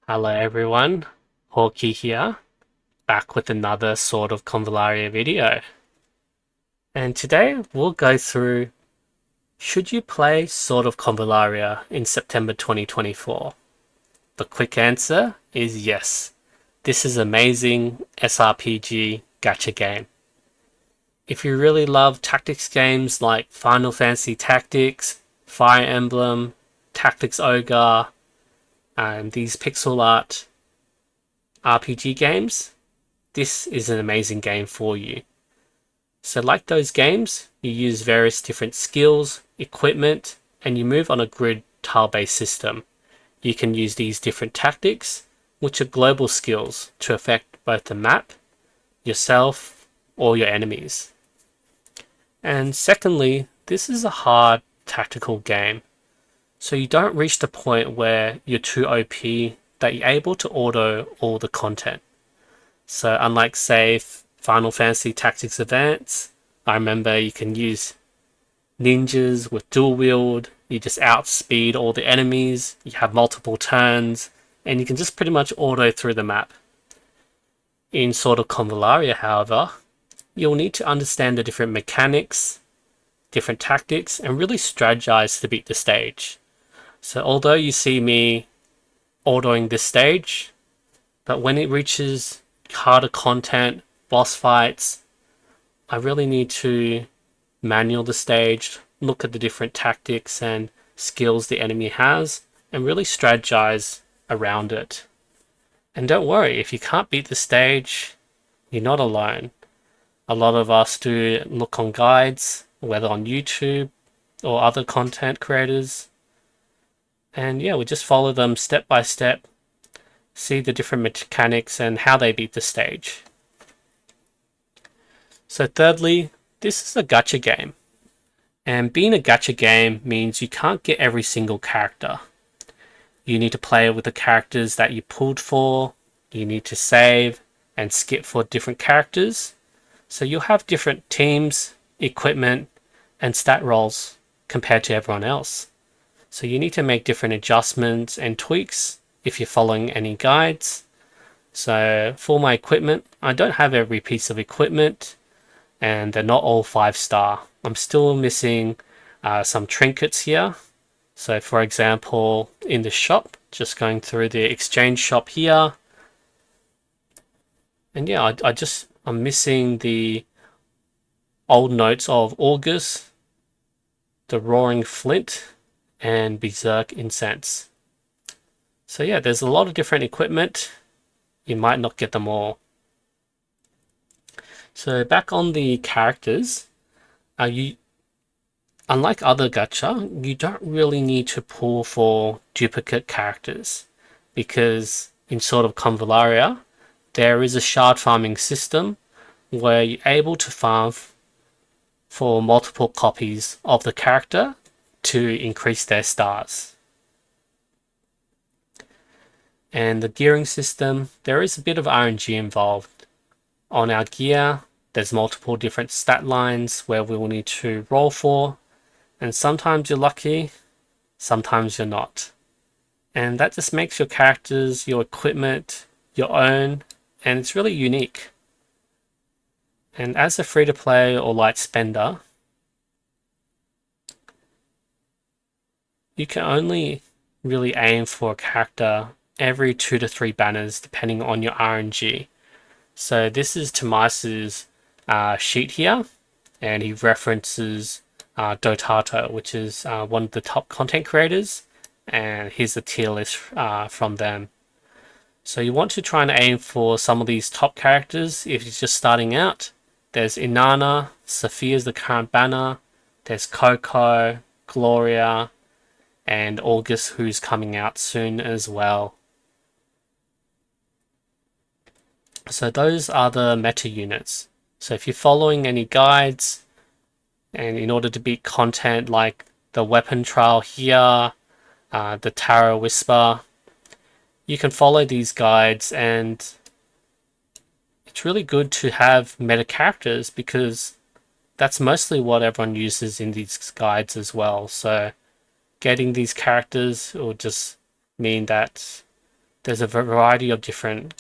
Hello everyone, Hawkey here, back with another Sword of Convallaria video. And today we'll go through, should you play Sword of Convallaria in September 2024? The quick answer is yes. This is an amazing SRPG gacha game. If you really love tactics games like Final Fantasy Tactics, Fire Emblem, Tactics Ogre, and these pixel art RPG games, this is an amazing game for you. So like those games, you use various different skills, equipment, and you move on a grid tile-based system. You can use these different tactics, which are global skills, to affect both the map, yourself, or your enemies. And secondly, this is a hard tactical game. So you don't reach the point where you're too OP that you're able to auto all the content. So unlike say Final Fantasy Tactics Advance, I remember you can use ninjas with dual wield, you just outspeed all the enemies, you have multiple turns, and you can just pretty much auto through the map. In Sword of Convallaria, however, you'll need to understand the different mechanics, different tactics, and really strategize to beat the stage. So although you see me autoing this stage, but when it reaches harder content, boss fights, I really need to manual the stage, look at the different tactics and skills the enemy has, and really strategize around it. And don't worry, if you can't beat the stage, you're not alone. A lot of us do look on guides, whether on YouTube or other content creators, and yeah, we just follow them step by step, see the different mechanics and how they beat the stage. So thirdly, this is a gacha game. And being a gacha game means you can't get every single character. You need to play with the characters that you pulled for, you need to save and skip for different characters. So you'll have different teams, equipment, and stat rolls compared to everyone else. So you need to make different adjustments and tweaks if you're following any guides. So for my equipment, I don't have every piece of equipment and they're not all 5-star. I'm still missing some trinkets here. So for example, in the shop, just going through the exchange shop here. And yeah, I'm missing the old notes of August, the Roaring Flint, and Berserk Incense. So yeah, there's a lot of different equipment. You might not get them all. So back on the characters, unlike other gacha, you don't really need to pull for duplicate characters, because in Sword of Convallaria, there is a shard farming system where you're able to farm for multiple copies of the character to increase their stars. And the gearing system, there is a bit of RNG involved. On our gear, there's multiple different stat lines where we will need to roll for, and sometimes you're lucky, sometimes you're not. And that just makes your characters, your equipment, your own, and it's really unique. And as a free-to-play or light spender, you can only really aim for a character every 2 to 3 banners depending on your RNG. So this is Tomasi's sheet here, and he references Dotato, which is one of the top content creators, and here's the tier list from them. So you want to try and aim for some of these top characters if you're just starting out. There's Inanna, Sophia's the current banner, there's Coco, Gloria, and August, who's coming out soon as well. So those are the meta units. So if you're following any guides, and in order to beat content like the weapon trial here, the Tarot Whisper, you can follow these guides, and it's really good to have meta characters because that's mostly what everyone uses in these guides as well. So getting these characters will just mean that there's a variety of different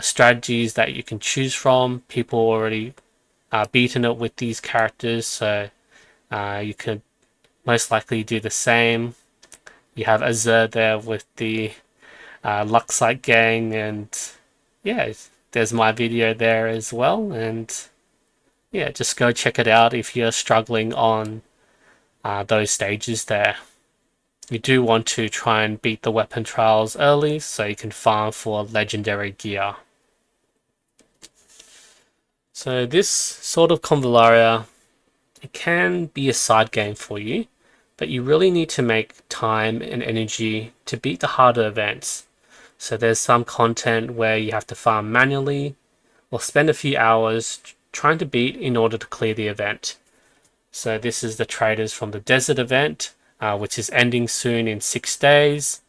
strategies that you can choose from. People already beaten it with these characters, so you could most likely do the same. You have Azur there with the Luxite gang, and yeah, there's my video there as well. And yeah, just go check it out if you're struggling on those stages there. You do want to try and beat the weapon trials early so you can farm for legendary gear. So this sort of Convallaria, it can be a side game for you, but you really need to make time and energy to beat the harder events. So there's some content where you have to farm manually or spend a few hours trying to beat in order to clear the event. So this is the traders from the desert event, which is ending soon in 6 days.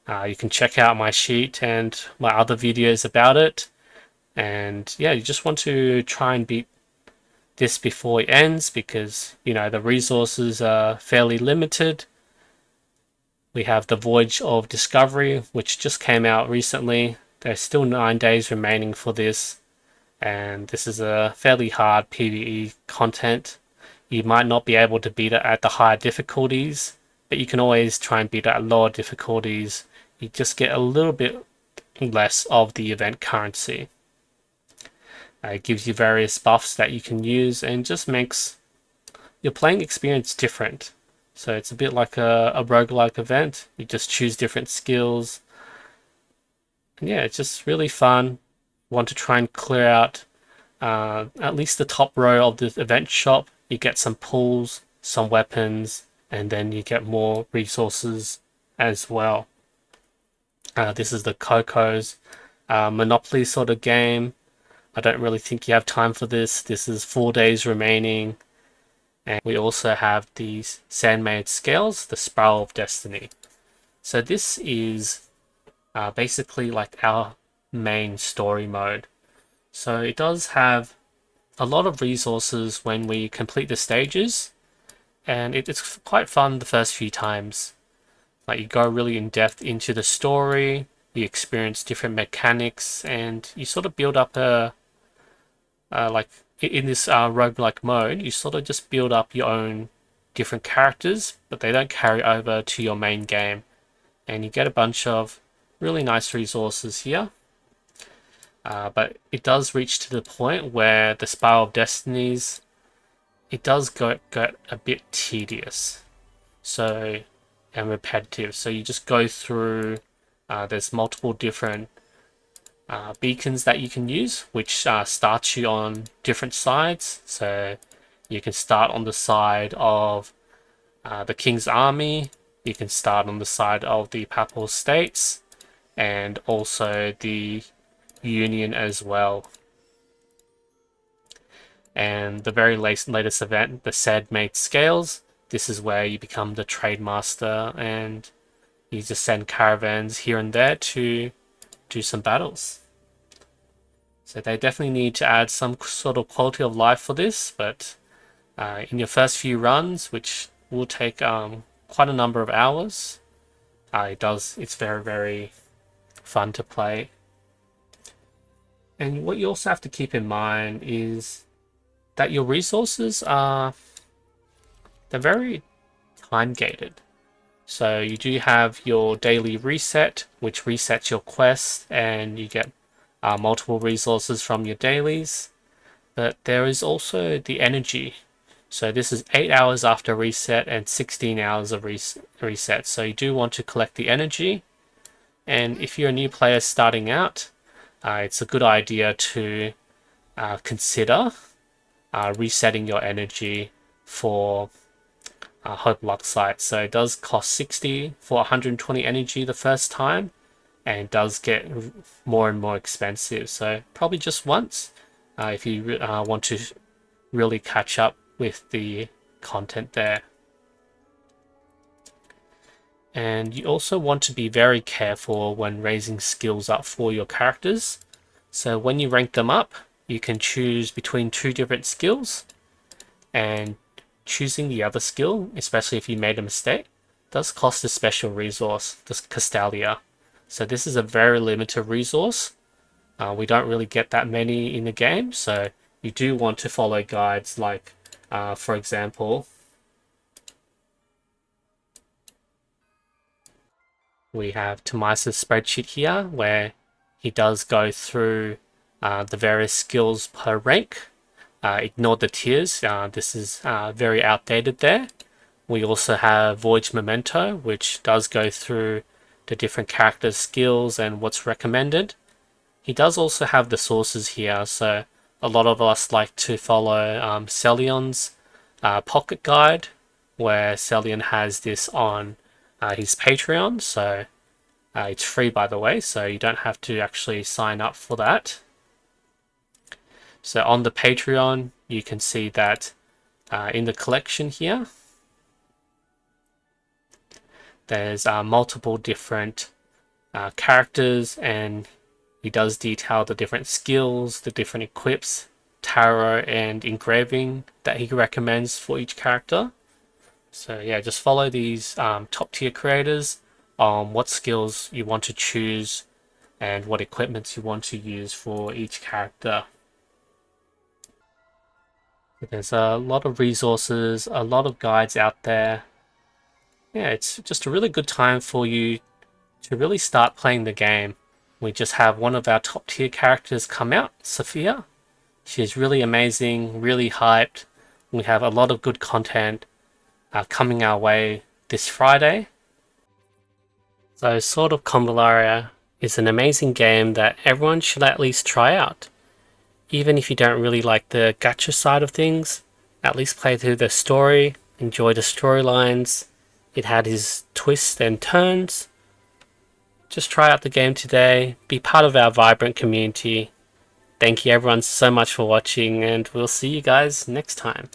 You can check out my sheet and my other videos about it. And yeah, you just want to try and beat this before it ends, because you know the resources are fairly limited. We have the Voyage of Discovery, which just came out recently. There's still 9 days remaining for this, and this is a fairly hard PvE content. You might not be able to beat it at the higher difficulties, but you can always try and beat it at lower difficulties. You just get a little bit less of the event currency. It gives you various buffs that you can use and just makes your playing experience different. So it's a bit like a roguelike event. You just choose different skills. And yeah, it's just really fun. Want to try and clear out at least the top row of the event shop. You get some pulls, some weapons, and then you get more resources as well. This is the Coco's Monopoly sort of game. I don't really think you have time for this. This is 4 days remaining. And we also have these Sandmaid Scales, the Spiral of Destiny. So this is basically like our main story mode. So it does have a lot of resources when we complete the stages, and it's quite fun the first few times. Like you go really in depth into the story, you experience different mechanics, and you sort of build up a like in this roguelike mode, you sort of just build up your own different characters, but they don't carry over to your main game. And you get a bunch of really nice resources here. But it does reach to the point where the Spiral of Destinies, it does get a bit tedious and repetitive. So you just go through, there's multiple different beacons that you can use, which starts you on different sides. So you can start on the side of the King's Army, you can start on the side of the Papal States, and also the Union as well. And the very latest event, the Sandmaid Scales, this is where you become the Trade Master and you just send caravans here and there to do some battles. So they definitely need to add some sort of quality of life for this, but in your first few runs, which will take quite a number of hours, it's very, very fun to play. And what you also have to keep in mind is that your resources they're very time gated. So you do have your daily reset, which resets your quest, and you get multiple resources from your dailies. But there is also the energy. So this is 8 hours after reset and 16 hours of reset. So you do want to collect the energy. And if you're a new player starting out, it's a good idea to consider resetting your energy for Hope Luxite. So it does cost 60 for 120 energy the first time, and it does get more and more expensive. So probably just once if you want to really catch up with the content there. And you also want to be very careful when raising skills up for your characters. So when you rank them up, you can choose between 2 different skills, and choosing the other skill, especially if you made a mistake, does cost a special resource, the Castalia. So this is a very limited resource. We don't really get that many in the game, so you do want to follow guides like, for example, we have Tomisa's spreadsheet here where he does go through the various skills per rank. Ignore the tiers, this is very outdated there. We also have Voyage Memento, which does go through the different characters' skills and what's recommended. He does also have the sources here, so a lot of us like to follow Celion's pocket guide, where Celion has this on his Patreon, so it's free by the way, so you don't have to actually sign up for that. So on the Patreon, you can see that in the collection here, there's multiple different characters, and he does detail the different skills, the different equips, tarot and engraving that he recommends for each character. So yeah, just follow these top tier creators on what skills you want to choose and what equipments you want to use for each character. There's a lot of resources, a lot of guides out there. Yeah, it's just a really good time for you to really start playing the game. We just have one of our top tier characters come out, Sophia. She's really amazing, really hyped. We have a lot of good content coming our way this Friday. So Sword of Convallaria is an amazing game that everyone should at least try out. Even if you don't really like the gacha side of things, at least play through the story, enjoy the storylines. It had its twists and turns. Just try out the game today, be part of our vibrant community. Thank you everyone so much for watching, and we'll see you guys next time.